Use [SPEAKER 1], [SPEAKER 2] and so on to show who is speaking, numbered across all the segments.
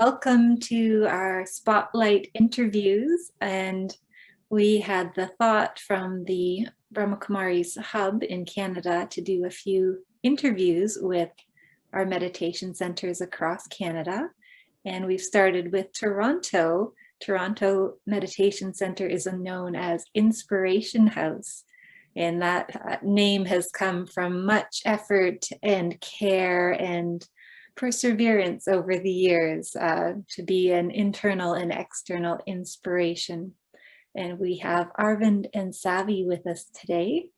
[SPEAKER 1] Welcome to our spotlight interviews. And we had the thought from the Brahmakumari's Hub in Canada to do a few interviews with our meditation centers across Canada. And we've started with Toronto. Toronto Meditation Center is known as Inspiration House. And that name has come from much effort and care and perseverance over the years to be an internal and external inspiration. And we have Arvind and Savi with us today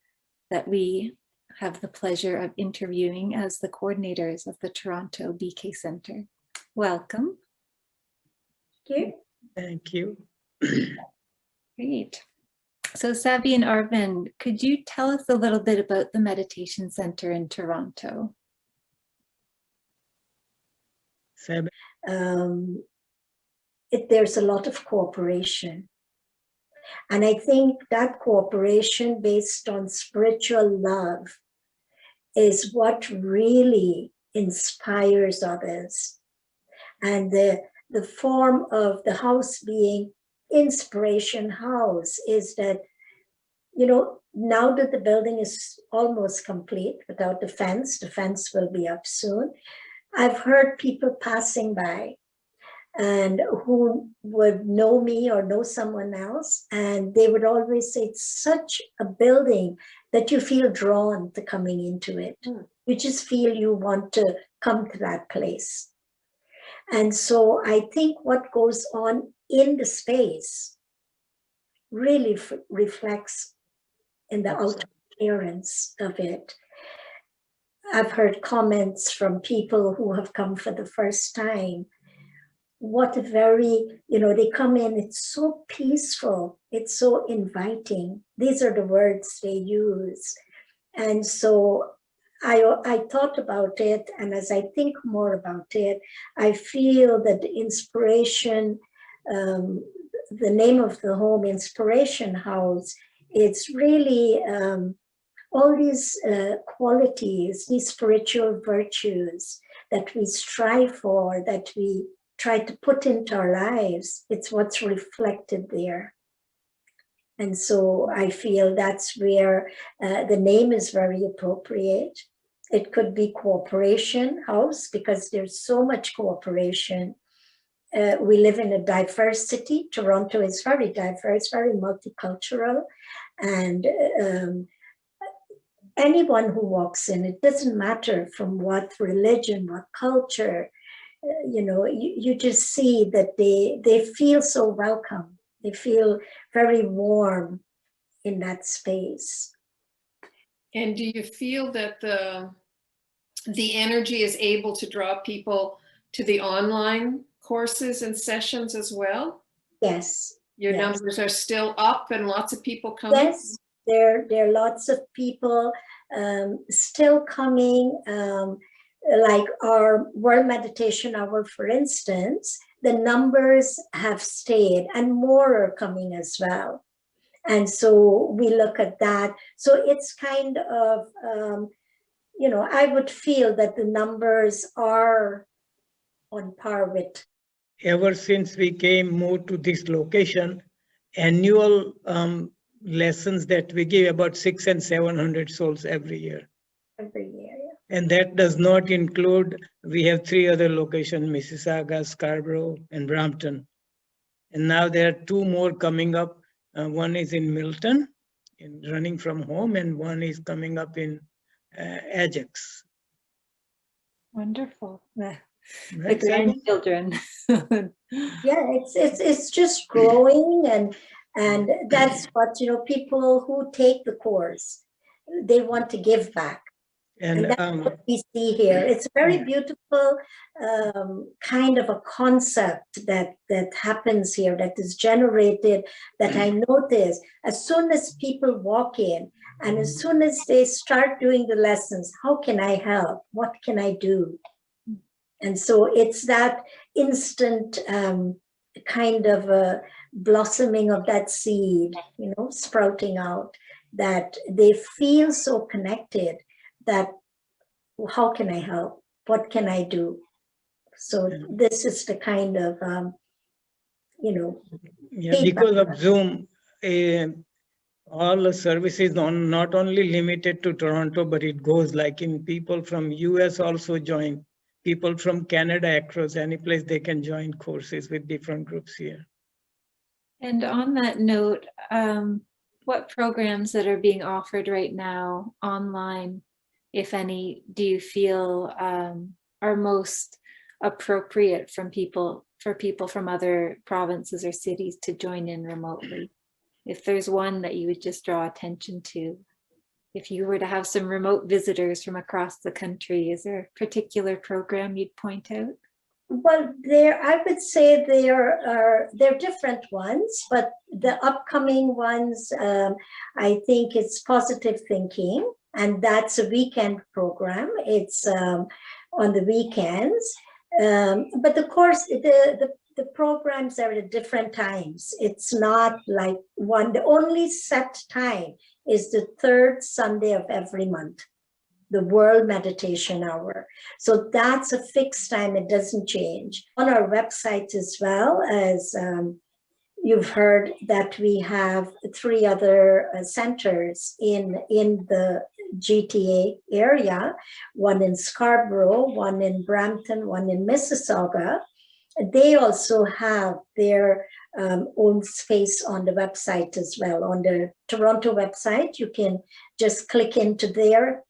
[SPEAKER 1] that we have the pleasure of interviewing as the coordinators of the Toronto BK Center. Welcome.
[SPEAKER 2] Thank you.
[SPEAKER 3] Thank you.
[SPEAKER 1] Great. So Savi and Arvind, could you tell us a little bit about the Meditation Center in Toronto?
[SPEAKER 2] There's a lot of cooperation. And I think that cooperation based on spiritual love is what really inspires others. And the form of the house being Inspiration House is that, you know, now that the building is almost complete without the fence will be up soon. I've heard people passing by and who would know me or know someone else, and they would always say, it's such a building that you feel drawn to coming into it. You just feel you want to come to that place. And so I think what goes on in the space really reflects in the outer appearance of it. I've heard comments from people who have come for the first time. What a very, you know, they come in, it's so peaceful, it's so inviting. These are the words they use. And so I thought about it, and as I think more about it, I feel that the inspiration, the name of the home, Inspiration House, it's really all these qualities, these spiritual virtues that we strive for, that we try to put into our lives, it's what's reflected there. And so I feel that's where the name is very appropriate. It could be Cooperation House because there's so much cooperation. We live in a diverse city. Toronto is very diverse, very multicultural. And anyone who walks in, it doesn't matter from what religion, what culture, you know, you just see that they feel so welcome. They feel very warm in that space.
[SPEAKER 4] And do you feel that the energy is able to draw people to the online courses and sessions as well?
[SPEAKER 2] Yes.
[SPEAKER 4] Your numbers are still up and lots of people coming?
[SPEAKER 2] Yes, there are lots of people still coming. Like our World Meditation Hour, for instance, the numbers have stayed and more are coming as well. And so we look at that. So it's kind of, you know, I would feel that the numbers are on par with.
[SPEAKER 3] Ever since we came more to this location, annual lessons that we give about 600 and 700 souls every year.
[SPEAKER 2] Every year, yeah.
[SPEAKER 3] And that does not include, we have 3 other locations, Mississauga, Scarborough, and Brampton. And now there are 2 more coming up. One is in Milton, running from home, and one is coming up in Ajax.
[SPEAKER 1] Wonderful.
[SPEAKER 3] Right,
[SPEAKER 1] The grandchildren.
[SPEAKER 2] Yeah, it's just growing, and that's what, you know, people who take the course, they want to give back. And that's what we see here. It's a very beautiful kind of a concept that happens here, that is generated, that I notice as soon as people walk in and as soon as they start doing the lessons, how can I help? What can I do? And so it's that instant kind of a blossoming of that seed, you know, sprouting out, that they feel so connected that how can I help? What can I do? So
[SPEAKER 3] Yeah.
[SPEAKER 2] this is the kind of,
[SPEAKER 3] Yeah,
[SPEAKER 2] feedback.
[SPEAKER 3] because of Zoom, all the services not only limited to Toronto, but it goes like in people from US also join, people from Canada across any place they can join courses with different groups here.
[SPEAKER 1] And on that note, what programs that are being offered right now online, if any, do you feel are most appropriate for people from other provinces or cities to join in remotely? If there's one that you would just draw attention to, if you were to have some remote visitors from across the country, is there a particular program you'd point out?
[SPEAKER 2] Well, I would say there are different ones, but the upcoming ones, I think it's Positive Thinking, and that's a weekend program. It's on the weekends, but the course, the programs are at different times. It's not like one. The only set time is the third Sunday of every month, the World Meditation Hour. So that's a fixed time, it doesn't change. On our website as well, as you've heard, that we have 3 other centers in the GTA area, one in Scarborough, one in Brampton, one in Mississauga. They also have their own space on the website as well. On the Toronto website, you can just click into their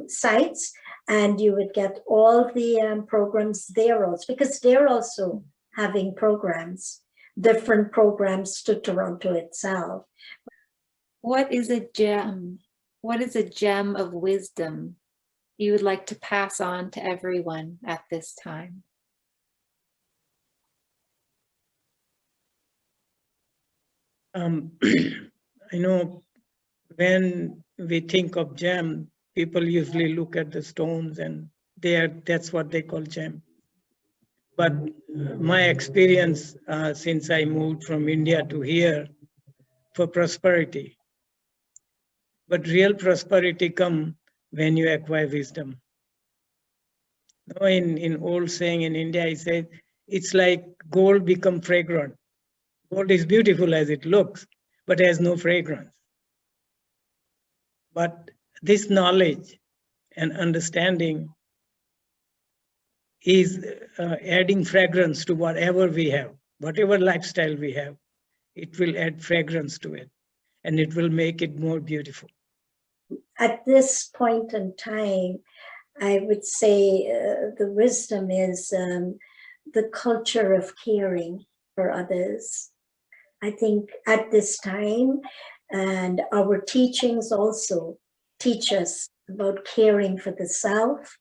[SPEAKER 2] sites and you would get all the programs there also, because they're also having programs, different programs to Toronto itself.
[SPEAKER 1] What is a gem? What is a gem of wisdom you would like to pass on to everyone at this time?
[SPEAKER 3] I know when we think of gem, people usually look at the stones and that's what they call gem. But my experience since I moved from India to here for prosperity, but real prosperity come when you acquire wisdom. In old saying in India, I said, it's like gold become fragrant. Gold is beautiful as it looks, but has no fragrance. But this knowledge and understanding is adding fragrance to whatever we have, whatever lifestyle we have. It will add fragrance to it and it will make it more beautiful.
[SPEAKER 2] At this point in time, I would say the wisdom is the culture of caring for others. I think at this time, and our teachings also teach us about caring for the self,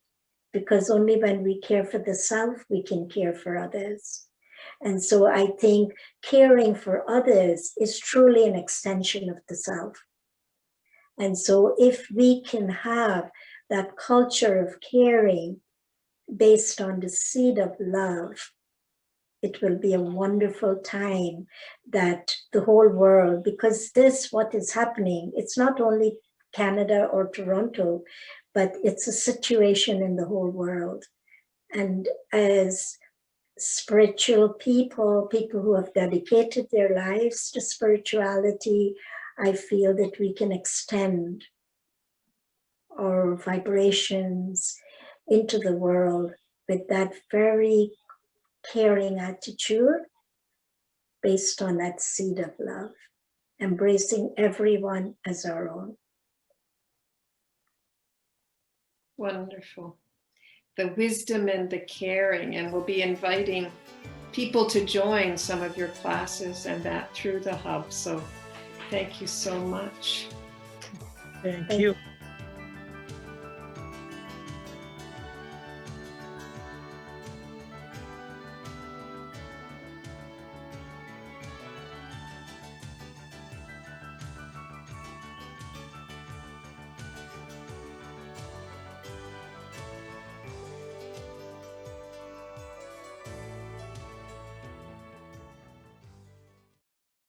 [SPEAKER 2] because only when we care for the self, we can care for others. And so I think caring for others is truly an extension of the self. And so if we can have that culture of caring based on the seed of love, it will be a wonderful time that the whole world, because what is happening, it's not only Canada or Toronto, but it's a situation in the whole world. And as spiritual people who have dedicated their lives to spirituality, I feel that we can extend our vibrations into the world with that very caring attitude based on that seed of love, embracing everyone as our own.
[SPEAKER 4] Wonderful. The wisdom and the caring, and we'll be inviting people to join some of your classes and that through the hub. So thank you so much.
[SPEAKER 3] Thank you.